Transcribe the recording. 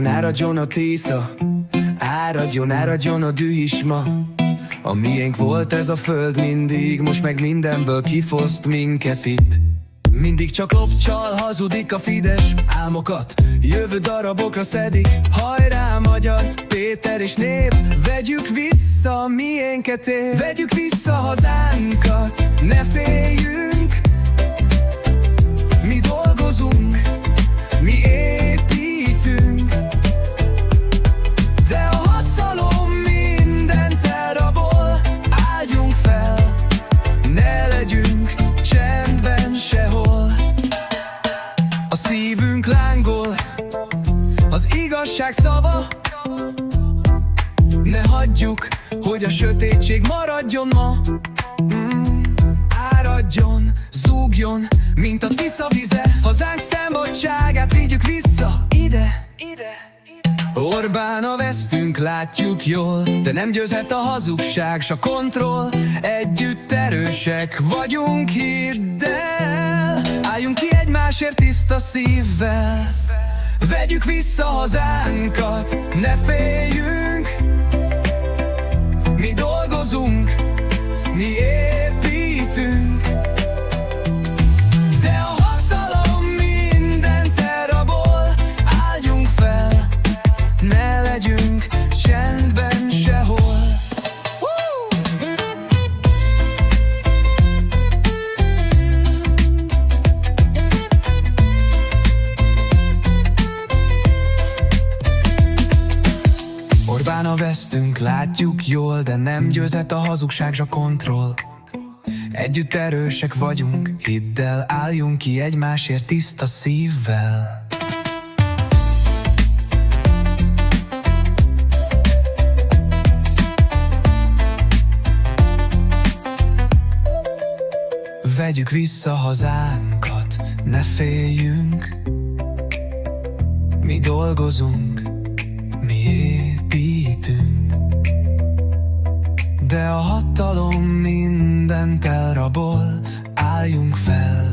áradjon a Tisza, áradjon a düh is ma. A miénk volt ez a föld mindig, most meg mindenből kifoszt minket itt. Mindig csak lopcsal, hazudik a Fidesz, álmokat jövő darabokra szedik. Hajrá magyar, Péter és nép, vegyük vissza miénket épp. Vegyük vissza hazánkat, ne féljünk, mi dolgozunk, mi építünk. De a hatalom mindent elrabol, álljunk fel, ne legyünk csendben sehol. A szívünk lángol, az igazság szava, ne hagyjuk, hogy a sötétség maradjon ma. Áradjon, zúgjon, mint a Tisza vize, hazánk szabadságát vigyük vissza ide. Orbán a vesztünk, látjuk jól, de nem győzhet a hazugság, s a kontroll. Együtt erősek vagyunk, hidd el, álljunk ki egymásért tiszta szívvel. Vegyük vissza hazánkat, ne féljünk, mi dolgozunk, mi építünk. De a hatalom mindent elrabol, álljunk fel, ne legyünk csendben sehol. Orbán a vesztünk, látjuk jól, de nem győzhet a hazugság, s a kontroll. Együtt erősek vagyunk, hidd el, álljunk ki egymásért tiszta szívvel. Vegyük vissza hazánkat, ne féljünk, mi dolgozunk, mi építünk. De a hatalom mindent elrabol, álljunk fel,